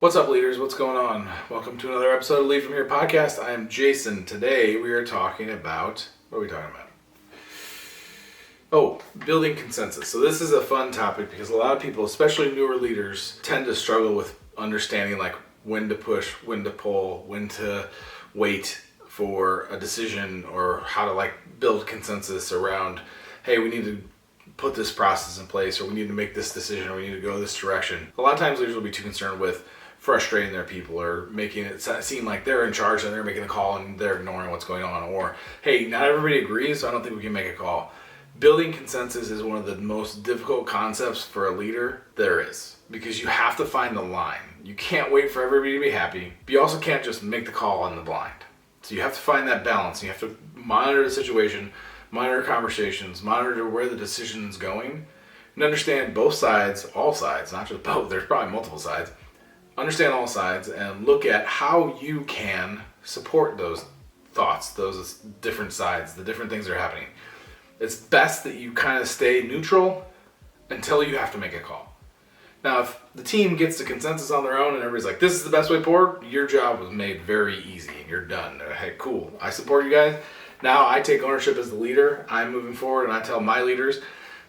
What's up, leaders? What's going on? Welcome to another episode of Lead From Here podcast. I am Jason. Today we are talking about, what are we talking about? Oh, building consensus. So this is a fun topic because a lot of people, especially newer leaders, tend to struggle with understanding like when to push, when to pull, when to wait for a decision, or how to like build consensus around, hey, we need to put this process in place, or we need to make this decision, or we need to go this direction. A lot of times leaders will be too concerned with frustrating their people or making it seem like they're in charge and they're making the call and they're ignoring what's going on, or hey, not everybody agrees, so I don't think we can make a call. Building consensus is one of the most difficult concepts for a leader there is, because you have to find the line. You can't wait for everybody to be happy, but you also can't just make the call on the blind. So you have to find that balance. You have to monitor the situation, monitor conversations, monitor where the decision is going, and understand both sides, all sides, not just both, there's probably multiple sides. Understand all sides and look at how you can support those thoughts, those different sides, the different things that are happening. It's best that you kind of stay neutral until you have to make a call. Now, if the team gets the consensus on their own and everybody's like, this is the best way forward, your job was made very easy and you're done. Hey, cool, I support you guys. Now I take ownership as the leader. I'm moving forward and I tell my leaders,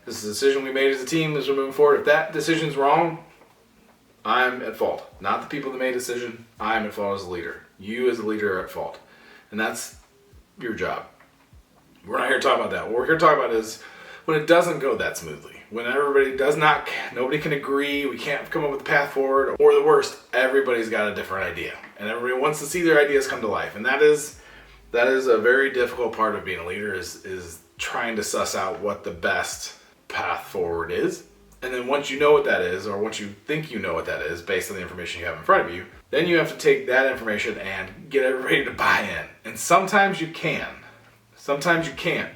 this is a decision we made as a team as we're moving forward. If that decision's wrong, I'm at fault. Not the people that made a decision. I'm at fault as a leader. You as a leader are at fault. And that's your job. We're not here to talk about that. What we're here to talk about is when it doesn't go that smoothly. When nobody can agree, we can't come up with a path forward, or the worst, everybody's got a different idea. And everybody wants to see their ideas come to life. And that is a very difficult part of being a leader, is trying to suss out what the best path forward is. And then once you know what that is, or once you think you know what that is, based on the information you have in front of you, then you have to take that information and get everybody to buy in. And sometimes you can. Sometimes you can't.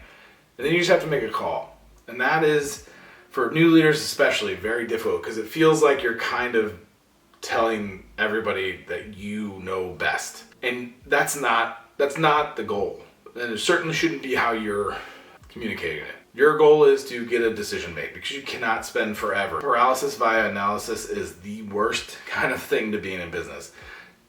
And then you just have to make a call. And that is, for new leaders especially, very difficult, because it feels like you're kind of telling everybody that you know best. And that's not the goal. And it certainly shouldn't be how you're communicating it. Your goal is to get a decision made, because you cannot spend forever. Paralysis via analysis is the worst kind of thing to be in business.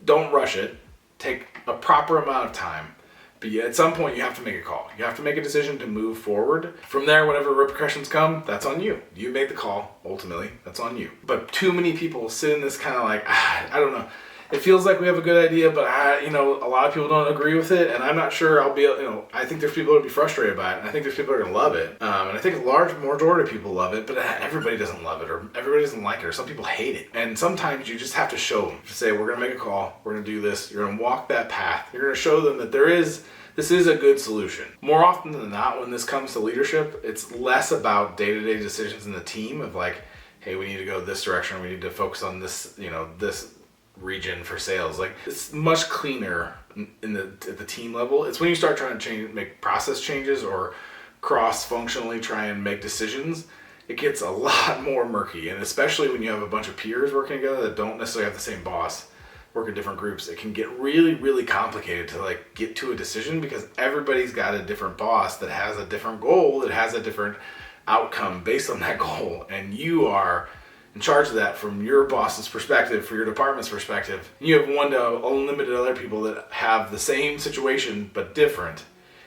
Don't rush it. Take a proper amount of time. But at some point, you have to make a call. You have to make a decision to move forward. From there, whatever repercussions come, that's on you. You make the call, ultimately. That's on you. But too many people sit in this kind of like, I don't know. It feels like we have a good idea, but a lot of people don't agree with it, and I'm not sure I think there's people that will be frustrated by it, and I think there's people that are going to love it, and I think a large majority of people love it, but everybody doesn't love it, or everybody doesn't like it, or some people hate it. And sometimes you just have to show them, to say, we're going to make a call, we're going to do this, you're going to walk that path, you're going to show them that this is a good solution. More often than not, when this comes to leadership, it's less about day-to-day decisions in the team of like, hey, we need to go this direction, we need to focus on this, this region for sales. Like, it's much cleaner at the team level. It's when you start trying to make process changes, or cross-functionally try and make decisions, it gets a lot more murky. And especially when you have a bunch of peers working together that don't necessarily have the same boss, work in different groups, it can get really, really complicated to like get to a decision, because everybody's got a different boss that has a different goal, that has a different outcome based on that goal, and you are in charge of that from your boss's perspective, for your department's perspective. You have one to unlimited other people that have the same situation but different,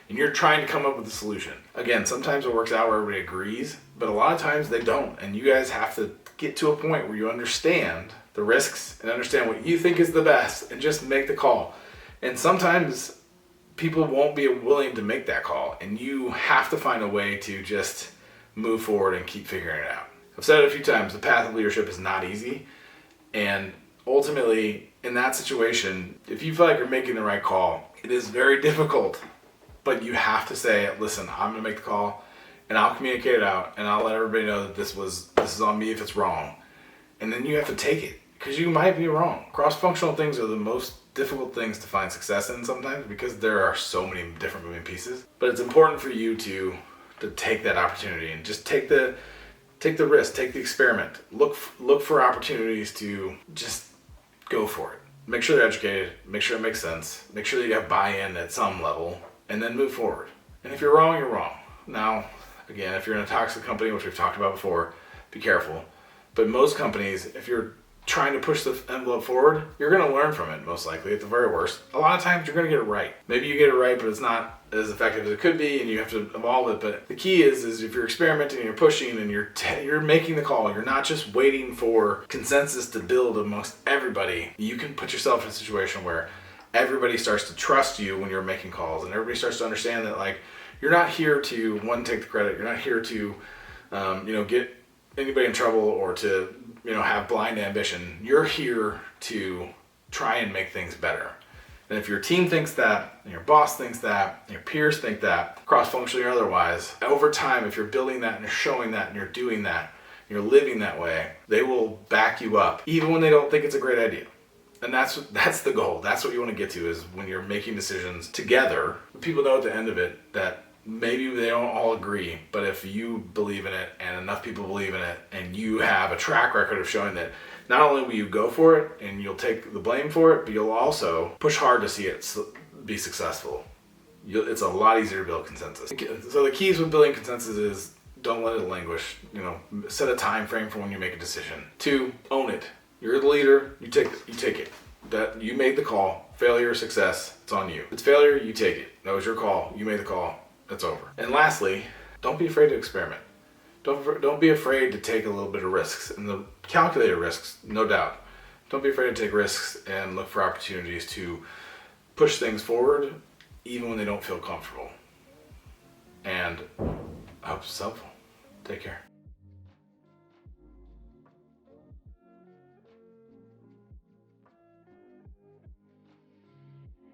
and you're trying to come up with a solution. Again, sometimes it works out where everybody agrees, but a lot of times they don't, and you guys have to get to a point where you understand the risks and understand what you think is the best, and just make the call. And sometimes people won't be willing to make that call, and you have to find a way to just move forward and keep figuring it out. I've said it a few times, the path of leadership is not easy, and ultimately in that situation, if you feel like you're making the right call, it is very difficult, but you have to say, listen, I'm going to make the call, and I'll communicate it out, and I'll let everybody know that this is on me if it's wrong. And then you have to take it, because you might be wrong. Cross-functional things are the most difficult things to find success in sometimes, because there are so many different moving pieces. But it's important for you to take that opportunity and just take the risk, take the experiment. Look for opportunities to just go for it. Make sure they're educated, make sure it makes sense, make sure that you have buy-in at some level, and then move forward. And if you're wrong, you're wrong. Now, again, if you're in a toxic company, which we've talked about before, be careful. But most companies, if you're trying to push the envelope forward, you're going to learn from it most likely at the very worst. A lot of times you're going to get it right. Maybe you get it right, but it's not as effective as it could be, and you have to evolve it. But the key is if you're experimenting and you're pushing and you're making the call, you're not just waiting for consensus to build amongst everybody. You can put yourself in a situation where everybody starts to trust you when you're making calls, and everybody starts to understand that, like, you're not here to take the credit. You're not here to get anybody in trouble or to have blind ambition. You're here to try and make things better. And if your team thinks that, and your boss thinks that, and your peers think that, cross-functionally or otherwise, over time, if you're building that and you're showing that and you're doing that, and you're living that way, they will back you up, even when they don't think it's a great idea. And that's the goal. That's what you want to get to, is when you're making decisions together, people know at the end of it that maybe they don't all agree, but if you believe in it and enough people believe in it, and you have a track record of showing that not only will you go for it and you'll take the blame for it, but you'll also push hard to see it be successful. It's a lot easier to build consensus. So the keys with building consensus is don't let it languish. Set a time frame for when you make a decision. 2, own it. You're the leader. You take it. That you made the call. Failure or success, it's on you. If it's failure, you take it. That was your call. You made the call. It's over. And lastly, don't be afraid to experiment. Don't be afraid to take a little bit of risks, and the calculated risks, no doubt. Don't be afraid to take risks and look for opportunities to push things forward, even when they don't feel comfortable. And I hope it's helpful. Take care.